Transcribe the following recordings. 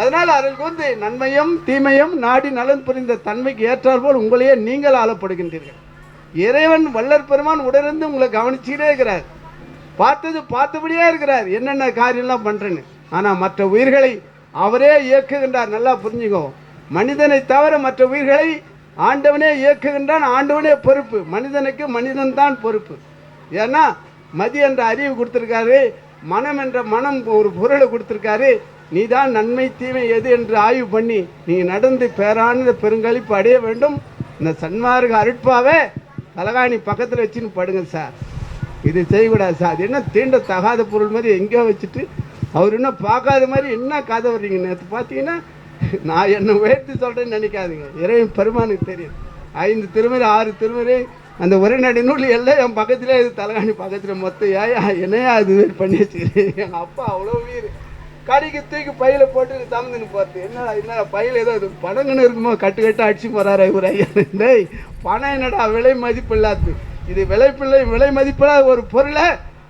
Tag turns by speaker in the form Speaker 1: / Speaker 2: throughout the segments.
Speaker 1: அதனால் அதற்கு வந்து நன்மையும் தீமையும் நாடி நலன் புரிந்த தன்மைக்கு ஏற்றாற்போல் உங்களையே நீங்கள் ஆளப்படுகின்றீர்கள். இறைவன் வள்ளற் பெருமான் உடனிருந்து உங்களை கவனிச்சுக்கிட்டே இருக்கிறார். பார்த்தபடியே இருக்கிறார் என்னென்ன காரியம்லாம் பண்ணுறேன்னு. ஆனால் மற்ற உயிர்களை அவரே இயக்குகின்றார். நல்லா புரிஞ்சுக்கோ. மனிதனை தவிர மற்ற உயிர்களை ஆண்டவனே இயக்குகின்றான். ஆண்டவனே பொறுப்பு. மனிதனுக்கு மனிதன் தான் பொறுப்பு. ஏன்னா மதி என்ற அறிவு கொடுத்துருக்காரு, மனம் என்ற மனம் ஒரு பொருளை கொடுத்துருக்காரு. நீ தான் நன்மை தீமை எது என்று ஆய்வு பண்ணி நீ நடந்து பேரானந்த பெருங்கழிப்பு அடைய வேண்டும். இந்த சன்மார்க்க அருட்பாவே தலகாணி பக்கத்தில் வச்சுன்னு படுங்க சார். இது செய்யக்கூடாது சார். அது என்ன தீண்ட தகாத பொருள் மாதிரி எங்கேயோ வச்சுட்டு அவர் இன்னும் பார்க்காத மாதிரி என்ன கதை வர்றீங்க. நேற்று பார்த்தீங்கன்னா நான் என்னை உயர்த்தி சொல்கிறேன்னு நினைக்காதீங்க. இறைவன் பெருமானுக்கு தெரியும். 5 திருமுறை 6 திருமுறை அந்த உரைநடை நூல் எல்லாம் என் பக்கத்திலே இது தலகாணி பக்கத்தில் மொத்தம் ஏயா என்னையா அது பண்ணி வச்சுக்கிறேன். எங்கள் அப்பா அவ்வளோ உயிர் கடைக்கு தூக்கி பையில போட்டு தமந்துன்னு போகிறது. என்ன பையில ஏதோ இது பணங்கன்னு இருக்குமோ கட்டு அடிச்சு போகிறாரு இவர் ஐயா. டேய் பணம் என்னடா விலை மதிப்பு இல்லாது. இது விலை மதிப்பில்லாத ஒரு பொருளை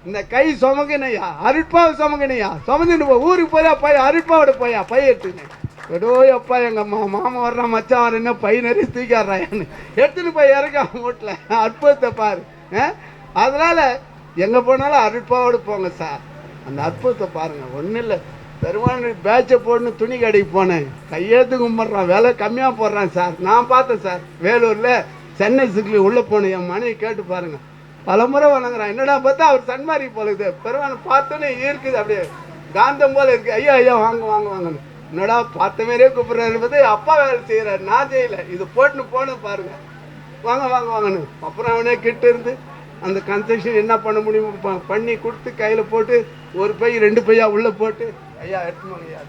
Speaker 1: இந்த கை சுமக்கணையா அருட்பாவை சுமக்கணையா சுமந்துன்னு போ. ஊருக்கு போயா பைய அருட்பாவோட போயா பைய எடுத்துக்கினேன். ஏதோ அப்பா எங்கள் மாமா வர்றான் மச்சான் வர என்ன பை நிறைய தூக்கிடுறான்னு எடுத்துன்னு போய் இறக்காம வீட்டில் அற்புதத்தை பாரு. அதனால் எங்கே போனாலும் அருட்பாவோடு போங்க சார். அந்த அற்புதத்தை பாருங்கள். ஒன்றும் இல்லை, பெருமாள் பேட்சை போடணும் துணி கடைக்கு போனேன். கையெழுத்து கும்பிட்றான், விலை கம்மியாக போடுறான் சார். நான் பார்த்தேன் சார் வேலூரில் சென்னை சிக்கில் உள்ளே போனேன். என் மனைவி கேட்டு பாருங்கள். பல முறை வணங்குறான். என்னடா பார்த்தா அவர் சன்மாரி போலுது. பெருமாள் பார்த்தோன்னே இருக்குது, அப்படியே காந்தம் போல் இருக்குது. ஐயா வாங்கன்னு என்னடா பார்த்த மாதிரியே கூப்பிட்றாரு. அப்பா வேலை செய்கிறாரு, நான் செய்யலை. இது போட்டுன்னு பாருங்க. வாங்கன்னு அப்புறம் அவனே கிட்ட இருந்து அந்த கன்ஸ்ட்ரக்ஷன் என்ன பண்ண முடியுமோ பண்ணி கொடுத்து கையில் போட்டு 1 பை 2 பையா உள்ளே போட்டு ஐயா எடுத்துமாங்க ஐயா